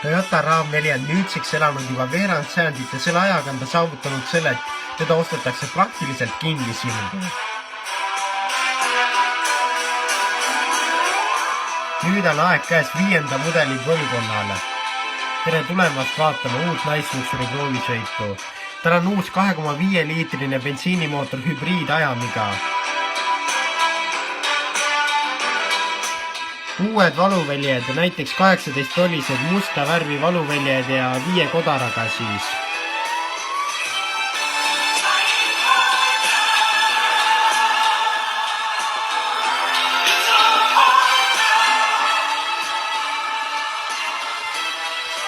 Toyota RAV4 on nüüdseks elanud juba veerand sajandit ja selle ajaga on ta saavutanud selle, et teda ostetakse praktiliselt kingisilmi. Nüüd on aeg käes 5. mudeli põlvkonnale. Tere tulemast vaatama uut naisluksuri proovisõitu. Tal on uus 2,5 liitrine bensiinimootor hübriidajamiga. Uued valuväljed, näiteks 18-tollised musta värvi valuväljed ja 5 kodaraga siis.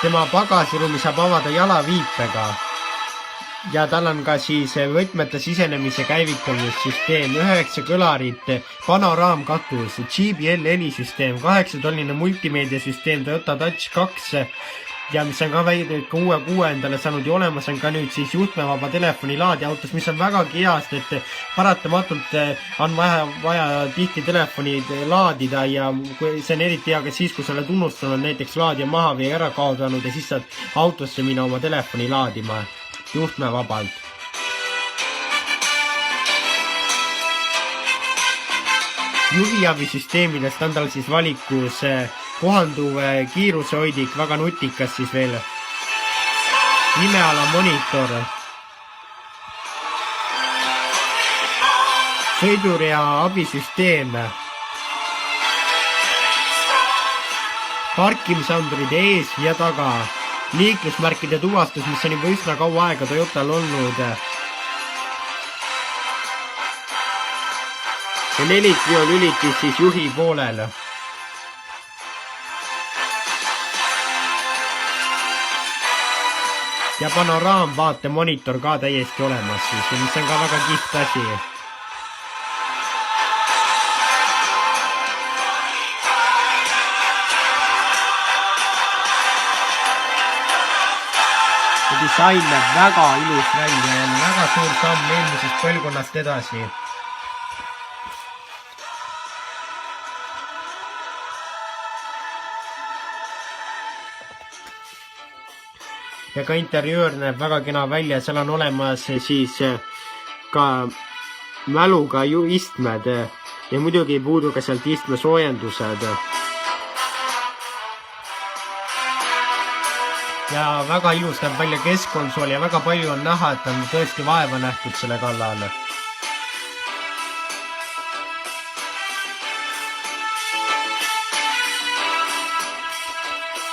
Tema pagasiruumi saab avada jalaviipega. Ja tal on ka siis võtmete sisenemise käivitamissüsteem, 9 kõlarit, panoraamkatus, Jeepi L4-süsteem, 8-tolline multimeediasüsteem, Toyota Touch 2 ja mis on ka uue 6 endale saanud ja olemas on ka nüüd siis juhtmevaba telefoni laadiautos, mis on vägagi heast, et paratamatult on vaja tihti telefoni laadida ja see on eriti hea ka siis, kui sa oled unustanud näiteks laadija maha või ära kaotanud ja siis saad autosse minna oma telefoni laadima. Juhtmevabalt. Juhiabisüsteemidest on tal siis valikus kohanduv kiirusehoidik, väga nutikas siis veel. Imeala monitor. Sõidurea abisüsteem. Parkimisandurid ees ja taga. Liiklusmärkide tuvastus, mis on juba üsna kaua aega Toyotal olnud. Ja 4 lülitis siis juhi poolel. Ja panoraamvaate monitor ka täiesti olemas siis, mis on ka väga kihvt asi. Disain näeb väga ilus välja ja väga suur samm eelmisest põlvkonnast edasi. Ja ka interjöör näeb väga kena välja, seal on olemas siis ka mäluga istmed ja muidugi ei puudu ka sealt istme soojendused. Ja väga ilus näeb välja keskkonsool ja väga palju on näha, et on tõesti vaeva nähtud selle kallal.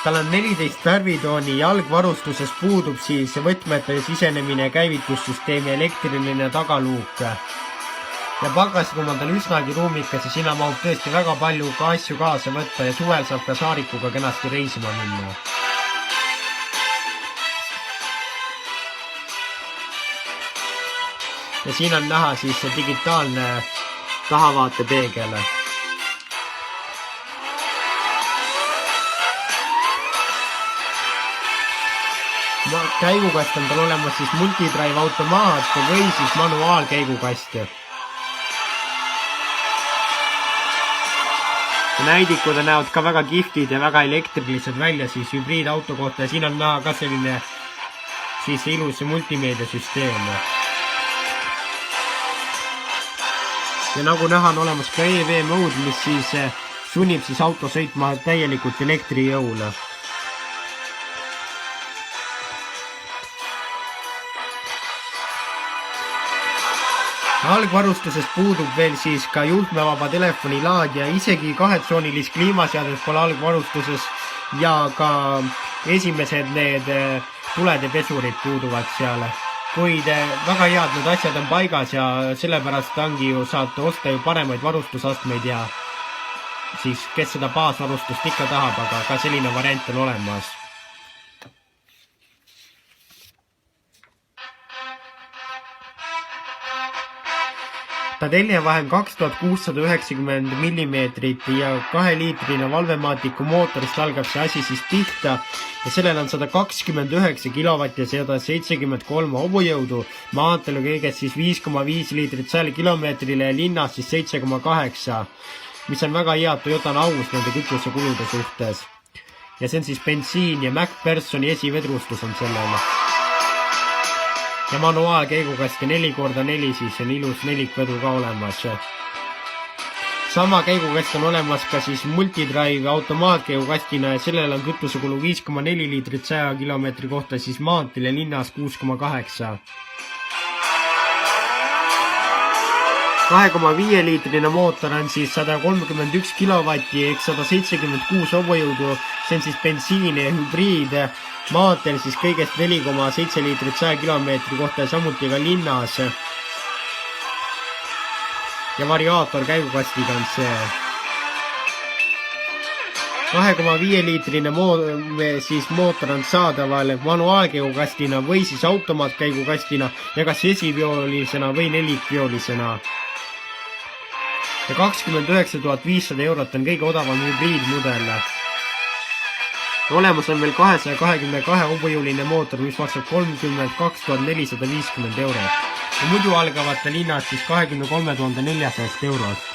Tal on 14 värvitooni ja algvarustuses puudub siis võtmete sisenemine, käivitussüsteem ja elektriline tagaluuk. Ja pagasruum on tal üsnagi ruumikas ja sinna mahub tõesti väga palju ka asju kaasa võtta ja suvel saab ka saarikuga kenasti reisima minna. Ja siin on näha siis see digitaalne tahavaatepeegel. Käigukast on tal olemas siis multidrive automaat või siis manuaalkäigukast. Näidikud näevad ka väga kihvtid ja väga elektrilised välja siis hübriidauto kohta ja siin on näha ka selline siis ilus multimeediasüsteem. Ja nagu näha on olemas ka EV mode, mis siis sunnib siis auto sõitma täielikult elektrijõule. Algvarustuses puudub veel siis ka juhtmevaba telefoni laadija, isegi 2-tsoonilist kliimaseadet pole algvarustuses ja ka esimesed need tulede pesurid puuduvad seal. Kuid väga head need asjad on paigas ja sellepärast ongi ju saate osta ju paremaid varustusastmeid ja siis kes seda baasvarustust ikka tahab, aga ka selline variant on olemas. Ta teljevahe on 2690 mm ja 2-liitrine valvemaatiku mootorist algab see asi siis pihta ja sellel on 129 kilovatt ja 173 hobujõudu. Maanteel kõigest siis 5,5 liitrit 100 kilomeetrile ja linnas siis 7,8, mis on väga hea, Toyota on aus nende kütusekulude suhtes. ja see on siis bensiin ja MacPhersoni esivedrustus on sellele. Ja manuaalkäigukasti 4x4, siis on ilus nelikvedu ka olemas. Sama käigukast on olemas ka siis multidrive automaatkäigukastina ja sellel on kütusekulu 5,4 liitrit 100 kilomeetri kohta, siis maanteel ja linnas 6,8. 2,5 liitrine mootor on siis 131 kilovatti ehk 176 hobujõudu, see on siis bensiin ja hübriid, maanteel siis kõigest 4,7 liitrit 100 kilomeetri kohta ja samuti ka linnas. Ja variaator käigukastiga on see. 2,5 liitrine siis mootor on saadaval manuaalkäigukastina või siis automaatkäigukastina ja kas esiviolisena või nelikviolisena. Ja 29 500 eurot on kõige odavam hübriidmudel. Olemas on veel 222 hobujõuline mootor, mis maksab 32 450 eurot. Ja muidu algavate linnad siis 23 400 eurot.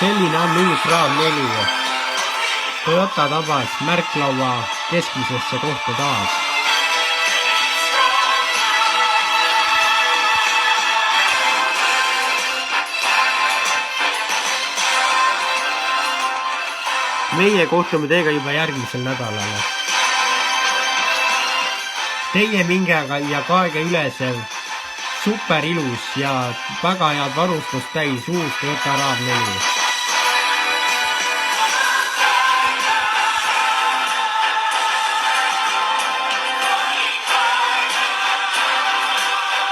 Selline on uus RAV4. Toyota tabas märklaua keskmisesse kohta taas. Meie kohtume teiega juba järgmisel nädalal. Teie minge ja kaege ülesev, super ilus ja väga head varustust täis uus Toyota RAV4.